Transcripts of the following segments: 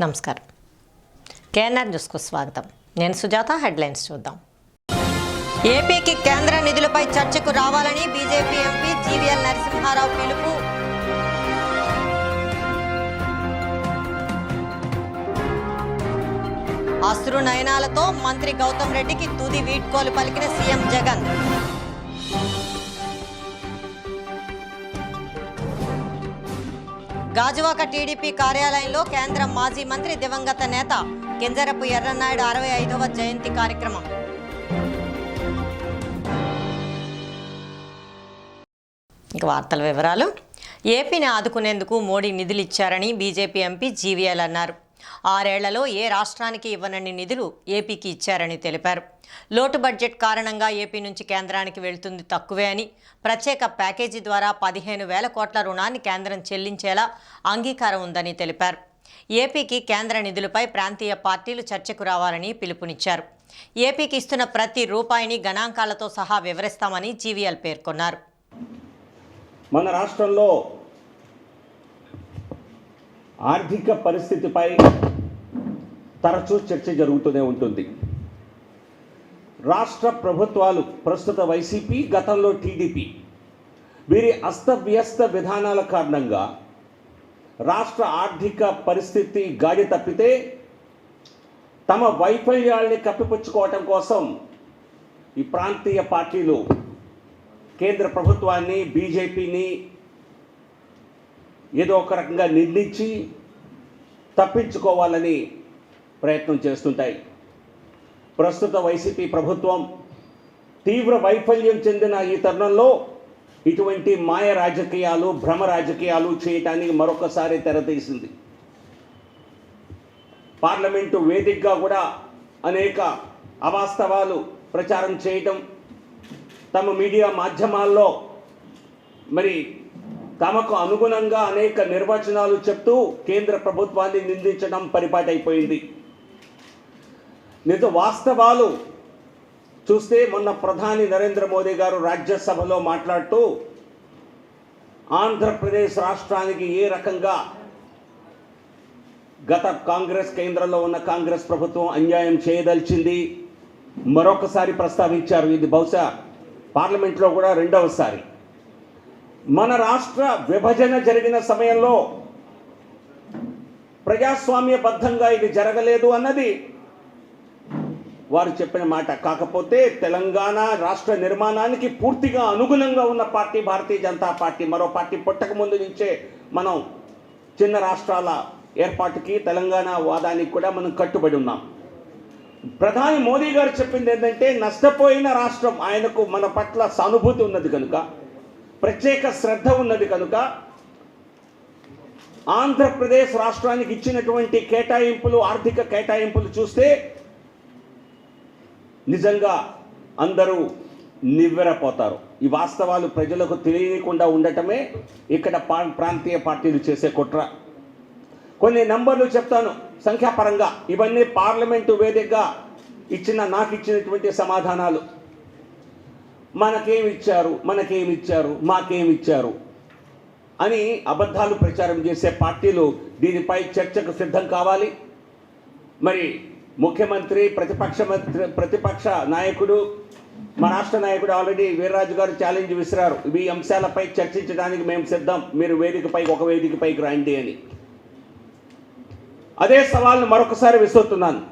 నమస్కారం. కేఎన్ఆర్ న్యూస్కు స్వాగతం. నేను సుజాత. హెడ్లైన్స్ చూద్దాం. ఏపీకి కేంద్ర నిధులపై చర్చకు రావాలని బీజేపీ ఎంపీ జీవీఎల్ నరసింహారావు పిలుపు. అశ్రు నయనాలతో మంత్రి గౌతమ్ రెడ్డికి తుది వీడ్కోలు పలికిన సీఎం జగన్. గాజువాక టీడీపీ కార్యాలయంలో కేంద్ర మాజీ మంత్రి దివంగత నేత కింజరపు ఎర్రన్నాయుడు 65వ జయంతి కార్యక్రమం. ఇక వార్తల వివరాలు. ఏపీని ఆదుకునేందుకు మోడీ నిధులు ఇచ్చారని బీజేపీ ఎంపీ జీవీఎల్ అన్నారు. 6 ఏళ్లలో ఏ రాష్ట్రానికి ఇవ్వనన్ని నిధులు ఏపీకి ఇచ్చారని తెలిపారు. లోటు బడ్జెట్ కారణంగా ఏపీ నుంచి కేంద్రానికి వెళ్తుంది తక్కువే అని, ప్రత్యేక ప్యాకేజీ ద్వారా 15,000 కోట్ల రుణాన్ని కేంద్రం చెల్లించేలా అంగీకారం ఉందని తెలిపారు. ఏపీకి కేంద్ర నిధులపై ప్రాంతీయ పార్టీలు చర్చకు రావాలని పిలుపునిచ్చారు. ఏపీకి ఇస్తున్న ప్రతి రూపాయిని గణాంకాలతో సహా వివరిస్తామని జీవీఎల్ పేర్కొన్నారు. మన రాష్ట్రంలో ఆర్థిక పరిస్థితిపై తరచూ చర్చ జరుగుతూనే ఉంటుంది. రాష్ట్ర ప్రభుత్వాలు, ప్రస్తుత వైసీపీ, గతంలో టీడీపీ, వీరి అస్తవ్యస్త విధానాల కారణంగా రాష్ట్ర ఆర్థిక పరిస్థితి గాడి తప్పితే తమ వైఫల్యాల్ని కప్పిపుచ్చుకోవటం కోసం ఈ ప్రాంతీయ పార్టీలు కేంద్ర ప్రభుత్వాన్ని, బీజేపీని ఏదో ఒక రకంగా నిందించి తప్పించుకోవాలని ప్రయత్నం చేస్తుంటాయి. ప్రస్తుత వైసీపీ ప్రభుత్వం తీవ్ర వైఫల్యం చెందిన ఈ తరుణంలో ఇటువంటి మాయ రాజకీయాలు, భ్రమ రాజకీయాలు చేయటానికి మరొకసారి తెరతీసింది. పార్లమెంటు వేదికగా కూడా అనేక అవాస్తవాలు ప్రచారం చేయటం, తమ మీడియా మాధ్యమాల్లో మరి తమకు అనుగుణంగా అనేక నిర్వచనాలు చెప్తూ కేంద్ర ప్రభుత్వాన్ని నిందించడం పరిపాటైపోయింది. నిజ వాస్తవాలు చూస్తే మొన్న ప్రధాని నరేంద్ర మోదీ గారు రాజ్యసభలో మాట్లాడుతూ ఆంధ్రప్రదేశ్ రాష్ట్రానికి ఏ రకంగా గత కాంగ్రెస్, కేంద్రంలో ఉన్న కాంగ్రెస్ ప్రభుత్వం అన్యాయం చేయదలిచింది మరొకసారి ప్రస్తావించారు. ఇది బహుశా పార్లమెంట్లో కూడా రెండవసారి. మన రాష్ట్ర విభజన జరిగిన సమయంలో ప్రజాస్వామ్యబద్ధంగా ఇది జరగలేదు అన్నది వారు చెప్పిన మాట. కాకపోతే తెలంగాణ రాష్ట్ర నిర్మాణానికి పూర్తిగా అనుగుణంగా ఉన్న పార్టీ భారతీయ జనతా పార్టీ. మరో పార్టీ పుట్టక ముందు నుంచే మనం చిన్న రాష్ట్రాల ఏర్పాటుకి, తెలంగాణ వాదానికి కూడా మనం కట్టుబడి ఉన్నాం. ప్రధాని మోదీ గారు చెప్పింది ఏంటంటే, నష్టపోయిన రాష్ట్రం, ఆయనకు మన పట్ల సానుభూతి ఉన్నది కనుక, ప్రత్యేక శ్రద్ధ ఉన్నది కనుక ఆంధ్రప్రదేశ్ రాష్ట్రానికి ఇచ్చినటువంటి కేటాయింపులు, ఆర్థిక కేటాయింపులు చూస్తే నిజంగా అందరూ నివ్వెరపోతారు. ఈ వాస్తవాలు ప్రజలకు తెలియకుండా ఉండటమే ఇక్కడ ప్రాంతీయ పార్టీలు చేసే కుట్ర. కొన్ని నంబర్లు చెప్తాను సంఖ్యాపరంగా. ఇవన్నీ పార్లమెంటు వేదికగా నాకు ఇచ్చినటువంటి సమాధానాలు. మనకేమిచ్చారు, మాకేమిచ్చారు అని అబద్ధాలు ప్రచారం చేసే పార్టీలు దీనిపై చర్చకు సిద్ధం కావాలి. మరి ముఖ్యమంత్రి, ప్రతిపక్ష నాయకుడు, మా రాష్ట్ర నాయకుడు ఆల్రెడీ వీర్రాజు గారు ఛాలెంజ్ విసిరారు. ఈ అంశాలపై చర్చించడానికి మేము సిద్ధం, మీరు ఒక వేదికపైకి రండి అని. అదే సవాల్ను మరొకసారి విసురుతున్నాను.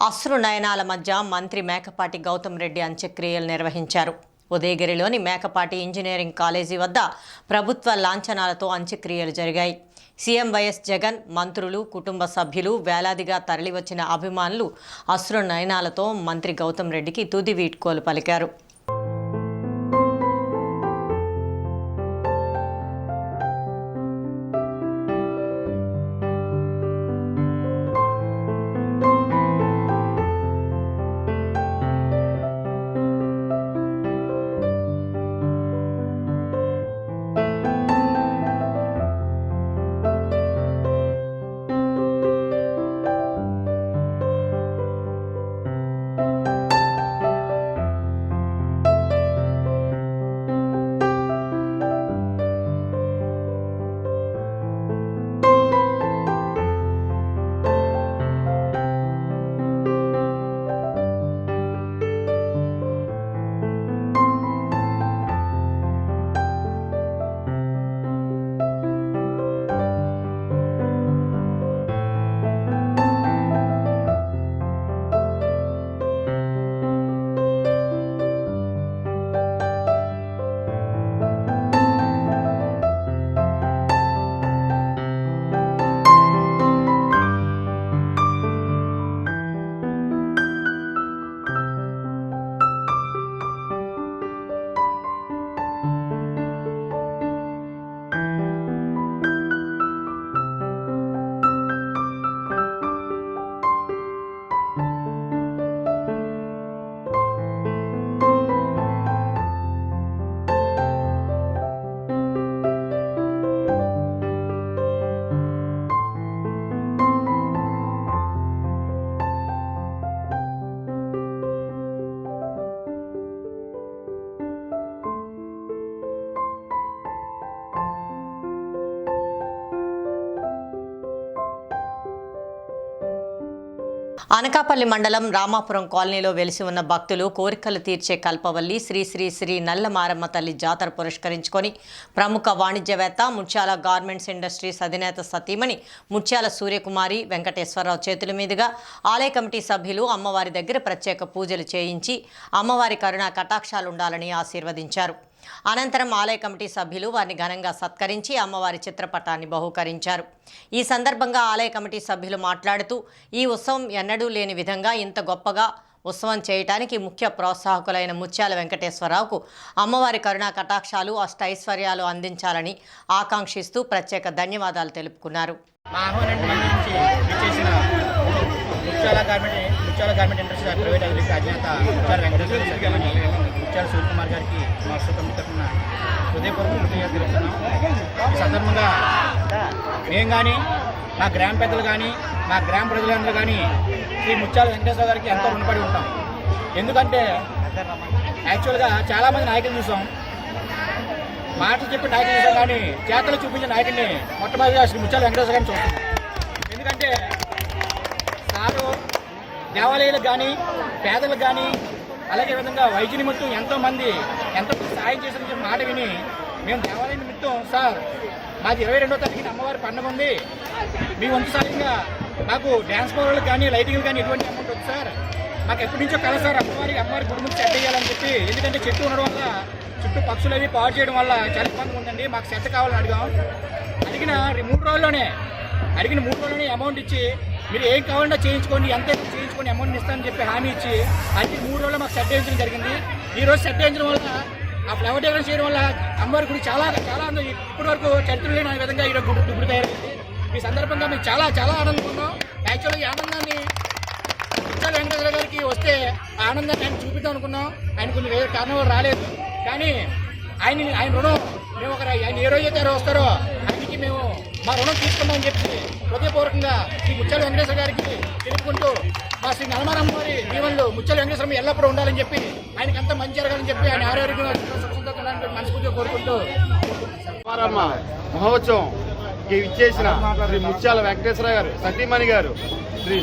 అశ్రు నయనాల మధ్య మంత్రి మేకపాటి గౌతమ్ రెడ్డి అంత్యక్రియలు నిర్వహించారు. ఉదయగిరిలోని మేకపాటి ఇంజనీరింగ్ కాలేజీ వద్ద ప్రభుత్వ లాంఛనాలతో అంత్యక్రియలు జరిగాయి. సీఎం వైఎస్ జగన్, మంత్రులు, కుటుంబ సభ్యులు, వేలాదిగా తరలివచ్చిన అభిమానులు అశ్రు నయనాలతో మంత్రి గౌతమ్ రెడ్డికి తుది వీడ్కోలు పలికారు. అనకాపల్లి మండలం రామాపురం కాలనీలో వెలిసి ఉన్న భక్తులు కోరికలు తీర్చే కల్పవల్లి శ్రీ శ్రీ శ్రీ నల్లమారమ్మ తల్లి జాతర పురస్కరించుకొని ప్రముఖ వాణిజ్యవేత్త ముత్యాల గార్మెంట్స్ ఇండస్ట్రీస్ అధినేత సతీమణి ముత్యాల సూర్యకుమారి వెంకటేశ్వరరావు చేతుల మీదుగా ఆలయ కమిటీ సభ్యులు అమ్మవారి దగ్గర ప్రత్యేక పూజలు చేయించి అమ్మవారి కరుణా కటాక్షాలుండాలని ఆశీర్వదించారు. అనంతరం ఆలయ కమిటీ సభ్యులు వారిని ఘనంగా సత్కరించి అమ్మవారి చిత్రపటాన్ని బహూకరించారు. ఈ సందర్భంగా ఆలయ కమిటీ సభ్యులు మాట్లాడుతూ ఈ ఉత్సవం ఎన్నడూ లేని విధంగా ఇంత గొప్పగా ఉత్సవం చేయడానికి ముఖ్య ప్రోత్సాహకులైన ముత్యాల వెంకటేశ్వరరావుకు అమ్మవారి కరుణా కటాక్షాలు అష్టైశ్వర్యాలు అందించాలని ఆకాంక్షిస్తూ ప్రత్యేక ధన్యవాదాలు తెలుపుకున్నారు. ముత్యాల గార్మెంట్ ఇండస్ట్రీ ప్రైవేట్ అధినేత ముత్యాల వెంకటేశ్వర సత్యమణి ముత్యాల సూర్యకుమార్ గారికి మా కమిటీ తరఫున హృదయపూర్వక కృతజ్ఞతలు తెలుపుతున్నాం. ఈ సందర్భంగా మేము కానీ మా గ్రామ పెద్దలు కానీ మా గ్రామ ప్రజలందరూ కానీ శ్రీ ముత్యాల వెంకటేశ్వర గారికి ఎంతో రుణపడి ఉంటాం. ఎందుకంటే యాక్చువల్గా చాలామంది నాయకులు చూసాం, మాటలు చెప్పి నాయకులు చూసాం, కానీ చేతలు చూపించిన నాయకుడిని మొట్టమొదటిగా శ్రీ ముత్యాల వెంకటేశ్వర గారిని చూస్తాం. ఎందుకంటే సారు దేవాలయాలకు కానీ పేదలకు కానీ అలాగే విధంగా వైద్య నిమిత్తం ఎంతోమంది ఎంతో సాయం చేసిన మాట విని మేము దేవాలయ నిమిత్తం సార్ మాది 22వ తారీఖున అమ్మవారి పండుగ ఉంది, మీ వంతు సాయంగా మాకు డ్యాన్స్ ప్రోగ్రాలకు కానీ లైటింగ్ కానీ ఎటువంటి అమౌంట్ ఉంది సార్, మాకు ఎప్పటి నుంచో కల సార్ అమ్మవారి గుడి ముందు సెట్ చేయాలని చెప్పి. ఎందుకంటే చెట్టు ఉండడం వల్ల చుట్టూ పక్షులు అవి పాడు చేయడం వల్ల చాలా ఇబ్బంది ఉందండి, మాకు సెట్ కావాలని అడిగాం. అడిగిన 3 రోజుల్లోనే అమౌంట్ ఇచ్చి మీరు ఏం కావాలన్నా చేయించుకోండి, ఎంత చేయించుకొని అమౌంట్ ఇస్తానని చెప్పి హామీ ఇచ్చి అయితే 3 రోజుల్లో మాకు సెట్ చేయించడం జరిగింది. ఈ రోజు సెట్ చేయించడం వల్ల ఆ ఫ్లవర్ డెకరేషన్ చేయడం వల్ల అమ్మవారి గుడి చాలా చాలా ఇప్పటి వరకు చరిత్ర లేని విధంగా ఈరోజు గుడి తయారైంది. ఈ సందర్భంగా మేము చాలా చాలా ఆనందంగా ఉన్నాం. యాక్చువల్గా ఈ ఆనందాన్ని ముత్యాల వెంకటేశ్వర గారికి వస్తే ఆనందాన్ని ఆయన చూపిద్దాం అనుకున్నాం. ఆయన కొన్ని వేరే కారణాలు రాలేదు, కానీ ఆయన రుణం మేము ఆయన ఏ రోజు అయితే వస్తారో ఆయనకి మేము మా రుణం తీసుకుందామని చెప్పి హృదయపూర్వకంగా శ్రీ ముత్యాల వెంకటేశ్వర గారికి తెలుపుకుంటూ మా శ్రీ నల్లమారమ్మ వారి దీవెనలు ముత్యాల వెంకటేశ్వర ఎల్లప్పుడూ ఉండాలని చెప్పి ఆయనకి అంతా మంచి జరగాలని చెప్పి ఆయన ఆరోగ్యంగా మనస్ఫూర్తిగా కోరుకుంటూ నల్లమారమ్మ మహోత్సవం ఇచ్చేసిన శ్రీ ముత్యాల వెంకటేశ్వర గారు సతీమణి గారు శ్రీ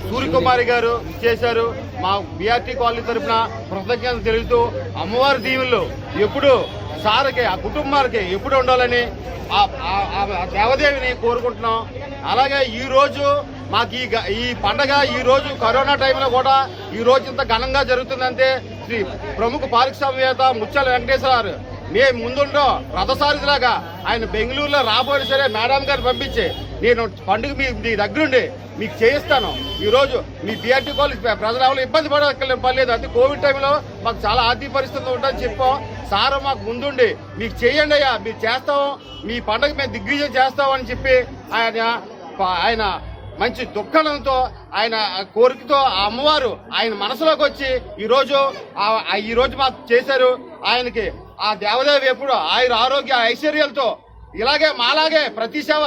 సూర్యకుమారి గారు ఇచ్చేశారు. మా బీఆర్టీ కాలనీ తరఫున కృతజ్ఞతలు తెలుపుతూ అమ్మవారి దీవుల్లో ఎప్పుడు సార్కి ఆ కుటుంబాలకి ఎప్పుడు ఉండాలని ఆ దేవదేవిని కోరుకుంటున్నాం. అలాగే ఈరోజు మాకు ఈ పండగ ఈరోజు కరోనా టైంలో కూడా ఈరోజు ఇంత ఘనంగా జరుగుతుందంటే శ్రీ ప్రముఖ పారిశ్రామికవేత్త ముత్యాల వెంకటేశ్వర గారు మేము ముందుండో రథసారిలాగా ఆయన బెంగళూరులో రాబోయే సరే మేడం గారిని పంపించి నేను పండుగ మీ దగ్గరుండి మీకు చేయిస్తాను. ఈరోజు మీ బీఆర్టీ కాలేజ్ ప్రజలు ఎవరు ఇబ్బంది పడలేదు. అది కోవిడ్ టైంలో మాకు చాలా ఆర్థిక పరిస్థితులు ఉంటుందని చెప్పాం. సార్ మాకు ముందుండి మీకు చేయండి అయ్యా, మీరు చేస్తాం, మీ పండుగ మేము దిగ్విజయం చేస్తామని చెప్పి ఆయన మంచి దుఃఖంతో ఆయన కోరికతో ఆ అమ్మవారు ఆయన మనసులోకి వచ్చి ఈరోజు మాకు చేశారు. ఆయనకి ఆ దేవదేవి ఎప్పుడు ఆయన ఆరోగ్య ఐశ్వర్యాలతో ఇలాగే మాలాగే ప్రతి సేవ.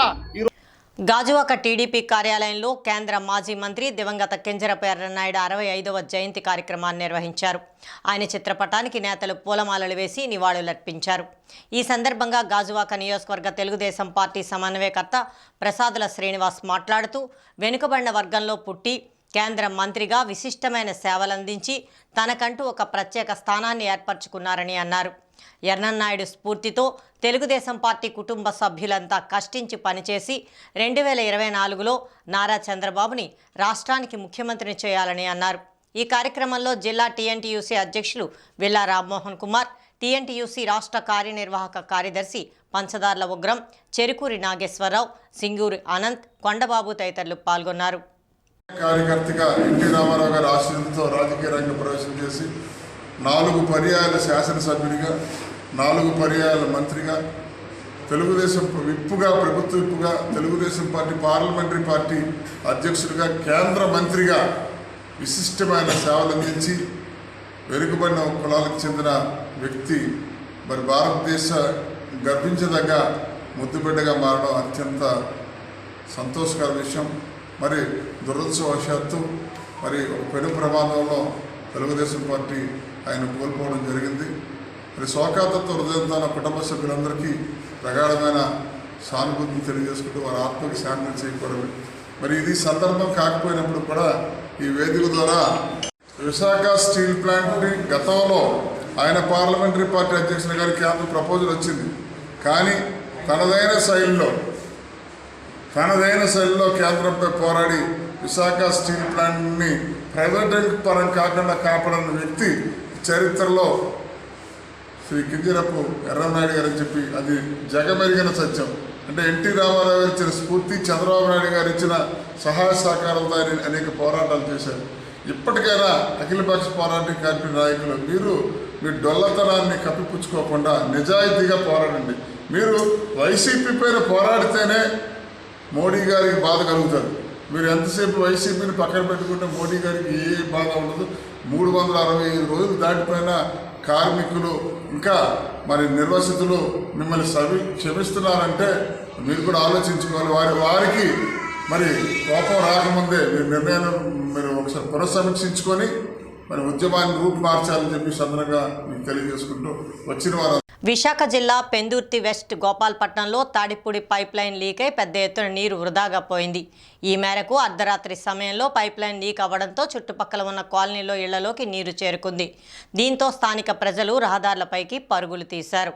గాజువాక టీడీపీ కార్యాలయంలో కేంద్ర మాజీ మంత్రి దివంగత కింజరాపు ఎర్రన్నాయుడు 65వ జయంతి కార్యక్రమాన్ని నిర్వహించారు. ఆయన చిత్రపటానికి నేతలు పూలమాలలు వేసి నివాళులర్పించారు. ఈ సందర్భంగా గాజువాక నియోజకవర్గ తెలుగుదేశం పార్టీ సమన్వయకర్త ప్రసాదుల శ్రీనివాస్ మాట్లాడుతూ వెనుకబడిన వర్గంలో పుట్టి కేంద్ర మంత్రిగా విశిష్టమైన సేవలందించి తనకంటూ ఒక ప్రత్యేక స్థానాన్ని ఏర్పరచుకున్నారని అన్నారు. ఎర్రన్నాయుడు స్ఫూర్తితో తెలుగుదేశం పార్టీ కుటుంబ సభ్యులంతా కష్టించి పనిచేసి 2024లో నారా చంద్రబాబుని రాష్ట్రానికి ముఖ్యమంత్రిని చేయాలని అన్నారు. ఈ కార్యక్రమంలో జిల్లా టీఎన్టీయూసీ అధ్యక్షులు విల్లా రామ్మోహన్ కుమార్, టీఎన్టీయూసీ రాష్ట్ర కార్యనిర్వాహక కార్యదర్శి పంచదార్ల ఉగ్రం, చెరుకూరి నాగేశ్వరరావు, సింగూరి అనంత్, కొండబాబు తదితరులు పాల్గొన్నారు. కార్యకర్తగా ఎన్టీ రామారావు గారి ఆశీర్వాదంతో రాజకీయ రంగ ప్రవేశం చేసి 4 పర్యాయాల శాసనసభ్యుడిగా 4 పర్యాయాల మంత్రిగా తెలుగుదేశం విప్పుగా ప్రభుత్వ విప్పుగా తెలుగుదేశం పార్టీ పార్లమెంటరీ పార్టీ అధ్యక్షుడిగా కేంద్ర మంత్రిగా విశిష్టమైన సేవలు అందించి వెనుకబడిన కులాలకు చెందిన వ్యక్తి మరి భారతదేశ గర్వించదగ్గ ముద్దుబిడ్డగా మారడం అత్యంత సంతోషకర విషయం. మరి దురదృష్టవశాత్తు మరి ఒక పెను ప్రమాదంలో తెలుగుదేశం పార్టీ ఆయన కోల్పోవడం జరిగింది. మరి శోకాతత్వ హృదయంతో నా కుటుంబ సభ్యులందరికీ ప్రగాఢమైన సానుభూతిని తెలియజేసుకుంటూ వారి ఆత్మకి శాంతిని చేకూరని మరి ఇది సందర్భం కాకపోయినప్పుడు కూడా ఈ వేదిక ద్వారా విశాఖ స్టీల్ ప్లాంట్ని గతంలో ఆయన పార్లమెంటరీ పార్టీ అధ్యక్షుల గారి కేంద్ర ప్రపోజల్ వచ్చింది. కానీ తనదైన శైలిలో కేంద్రంపై పోరాడి విశాఖ స్టీల్ ప్లాంట్ని ప్రైవేట్ పరం కాకుండా కాపాడిన వ్యక్తి చరిత్రలో శ్రీ కింజరపు ఎర్రనాయుడు గారు అని చెప్పి అది జగమెరిగిన సత్యం. అంటే ఎన్టీ రామారావు గారు ఇచ్చిన స్ఫూర్తి, చంద్రబాబు నాయుడు గారు ఇచ్చిన సహాయ సహకారాలతో ఆయన అనేక పోరాటాలు చేశారు. ఇప్పటికైనా అఖిలపక్ష పోరాట కమిటీ నాయకులు మీరు మీ డొల్లతనాన్ని కప్పిపుచ్చుకోకుండా నిజాయితీగా పోరాడండి. మీరు వైసీపీ పైన పోరాడితేనే మోడీ గారికి బాధ కలుగుతారు. మీరు ఎంతసేపు వైసీపీని పక్కన పెట్టుకుంటే మోడీ గారికి ఏ బాధ ఉండదు. 365 రోజులు దాటిపోయిన కార్మికులు ఇంకా మరి నిర్వసితులు మిమ్మల్ని క్షమిస్తున్నారంటే మీరు కూడా ఆలోచించుకోవాలి. వారికి మరి కోపం రాకముందే మీరు నిర్ణయాన్ని మీరు ఒకసారి పునఃసమీక్షించుకొని మరి ఉద్యమాన్ని రూపు మార్చాలని చెప్పి సందర్భంగా మీకు తెలియజేసుకుంటూ వచ్చిన వారు. విశాఖ జిల్లా పెందుర్తి వెస్ట్ గోపాల్పట్నంలో తాడిపూడి పైప్ లైన్ లీక్ అయి పెద్ద ఎత్తున నీరు వృధాగా పోయింది. ఈ మేరకు అర్ధరాత్రి సమయంలో పైప్ లైన్ లీక్ అవ్వడంతో చుట్టుపక్కల ఉన్న కాలనీలో ఇళ్లలోకి నీరు చేరుకుంది. దీంతో స్థానిక ప్రజలు రహదారులపైకి పరుగులు తీశారు.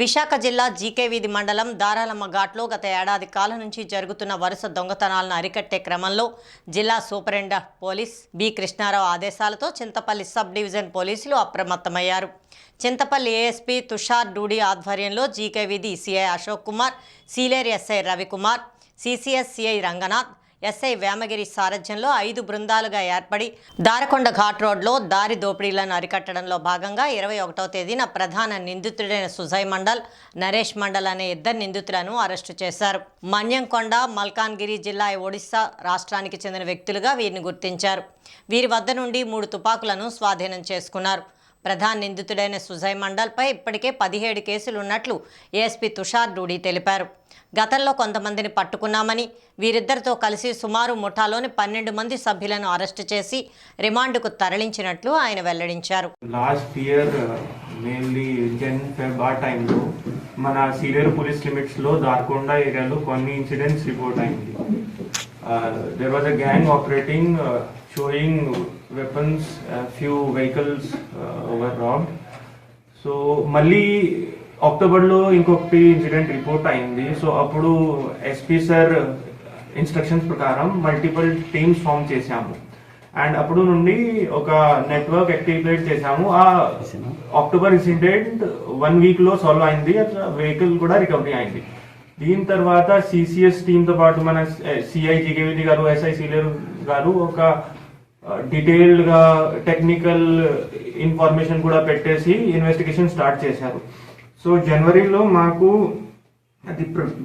విశాఖ జిల్లా జీకే వీధి మండలం దారాలమ్మ ఘాట్లో గత ఏడాది కాలం నుంచి జరుగుతున్న వరుస దొంగతనాలను అరికట్టే క్రమంలో జిల్లా సూపరింటెండెంట్ పోలీస్ బి కృష్ణారావు ఆదేశాలతో చింతపల్లి సబ్ డివిజన్ పోలీసులు అప్రమత్తమయ్యారు. చింతపల్లి ఏఎస్పీ తుషార్ డూడి ఆధ్వర్యంలో జీకే వీధి CI Ashok Kumar, Sileru SI Ravikumar, CCS CI Ranganath, SI Vemagiri సారథ్యంలో 5 బృందాలుగా ఏర్పడి దారకొండ ఘాట్ రోడ్లో దారి దోపిడీలను అరికట్టడంలో భాగంగా 21వ తేదీన ప్రధాన నిందితుడైన సుజయ్ మండల్, నరేష్ మండల్ అనే 2 నిందితులను అరెస్టు చేశారు. మన్యంకొండ, మల్కాన్గిరి జిల్లా, ఒడిశా రాష్ట్రానికి చెందిన వ్యక్తులుగా వీరిని గుర్తించారు. వీరి వద్ద నుండి 3 తుపాకులను స్వాధీనం చేసుకున్నారు. ప్రధాన నిందితుడైన సుజయ్ మండల్పై ఇప్పటికే 17 కేసులు ఉన్నట్లు ఏఎస్పీ తుషార్ డూడి తెలిపారు. గతంలో కొంతమందిని పట్టుకున్నామని, వీరిద్దరితో కలిసి సుమారు ముఠాలోని 12 మంది సభ్యులను అరెస్టు చేసి రిమాండ్కు తరలించినట్లు ఆయన వెల్లడించారు. లాస్ట్ ఇయర్ మెయిన్లీ Jan-Feb ఆ టైంలో మన సీలేరు పోలీస్ లిమిట్స్లో దార్కొండ ఏరియాలో కొన్ని ఇన్సిడెంట్స్ రిపోర్ట్ అయింది. There was a gang operating showing weapons, few vehicles were robbed. So మళ్ళీ అక్టోబర్లో ఇంకొకటి ఇన్సిడెంట్ రిపోర్ట్ అయింది. సో అప్పుడు ఎస్పీ సార్ ఇన్స్ట్రక్షన్స్ ప్రకారం మల్టిపుల్ టీమ్స్ ఫామ్ చేశాము అండ్ అప్పుడు నుండి ఒక నెట్వర్క్ యాక్టివేట్ చేశాము. ఆ అక్టోబర్ ఇన్సిడెంట్ 1 వీక్లో సాల్వ్ అయింది. అట్లా వెహికల్ కూడా రికవరీ అయింది. దీని తర్వాత సిసిఎస్ టీంతో పాటు మన సిఐ జీకేవిధి గారు, ఎస్ఐ సీలేరు గారు ఒక డీటెయిల్డ్గా టెక్నికల్ ఇన్ఫర్మేషన్ కూడా పెట్టేసి ఇన్వెస్టిగేషన్ స్టార్ట్ చేశారు. సో జనవరిలో మాకు అది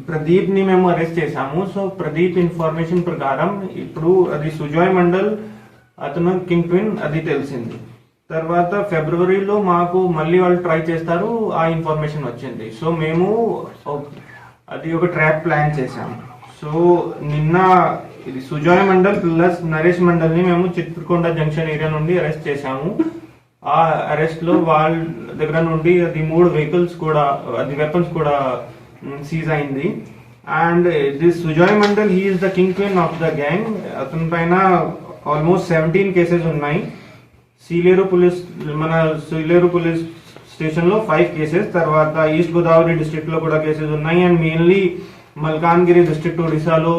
ప్రదీప్ని మేము అరెస్ట్ చేశాము. సో ప్రదీప్ ఇన్ఫర్మేషన్ ప్రకారం ఇప్పుడు అది సుజయ్ మండల్ అతను కింగ్ పిన్ అది తెలిసింది. తర్వాత ఫిబ్రవరిలో మాకు మళ్ళీ వాళ్ళు ట్రై చేస్తారు, ఆ ఇన్ఫర్మేషన్ వచ్చింది. సో మేము అది ఒక ట్రాప్ ప్లాన్ చేశాము. సో నిన్న ఇది సుజయ్ మండల్ ప్లస్ నరేష్ మండల్ని మేము చిత్రకొండ జంక్షన్ ఏరియా నుండి అరెస్ట్ చేశాము. ఆ అరెస్ట్లో వాళ్ళ దగ్గర నుండి అది 3 వెహికల్స్ కూడా, అది వెపన్స్ కూడా సీజ్ అయింది. And this Sujay Mandal he is the kingpin of the gang. అతని పైన ఆల్మోస్ట్ 17 కేసెస్ ఉన్నాయి. మన సీలేరు పోలీస్ స్టేషన్లో 5 కేసెస్, తర్వాత ఈస్ట్ గోదావరి డిస్ట్రిక్ట్లో కూడా కేసెస్ ఉన్నాయి. అండ్ మెయిన్లీ మల్కాన్గిరి డిస్ట్రిక్ట్ ఒడిశాలో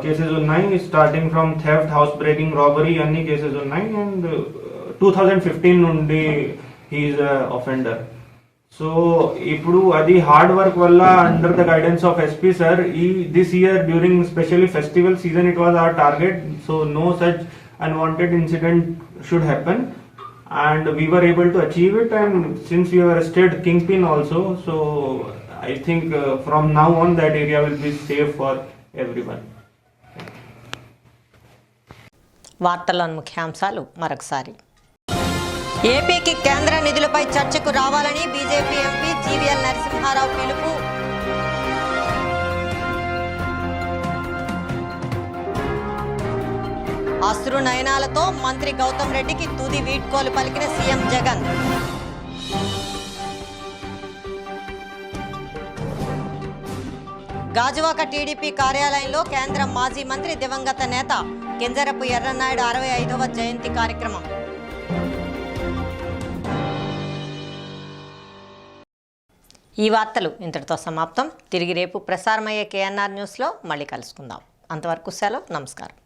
కేసెస్ ఉన్నాయి. Starting from theft, house breaking, robbery అన్ని కేసెస్ ఉన్నాయి. అండ్ 2015 నుండి హీఈస్ అఫెండర్. సో ఇప్పుడు అది హార్డ్ వర్క్ వల్ల under the guidance of SP sir this year during specially festival season it was our target. So no such unwanted incident should happen and we were able to achieve it. And since we have arrested Kingpin also, so I think from now on that area will be safe for everyone. వార్తల్లోని ముఖ్యాంశాలు మరొకసారి. ఏపీకి కేంద్ర నిధులపై చర్చకు రావాలని BJP MP GVL Narasimha Rao పిలుపు. అశ్రు నయనాలతో మంత్రి గౌతమ్ రెడ్డికి తుది వీడ్కోలు పలికిన సీఎం జగన్. గాజువాక టీడీపీ కార్యాలయంలో కేంద్ర మాజీ మంత్రి దివంగత నేత కింజరపు ఎర్రన్నాయుడు 65వ జయంతి కార్యక్రమం. ఈ వార్తలు ఇంతటితో సమాప్తం. తిరిగి రేపు ప్రసారమయ్యే కేఎన్ఆర్ న్యూస్లో మళ్ళీ కలుసుకుందాం. అంతవరకు సెలవు. నమస్కారం.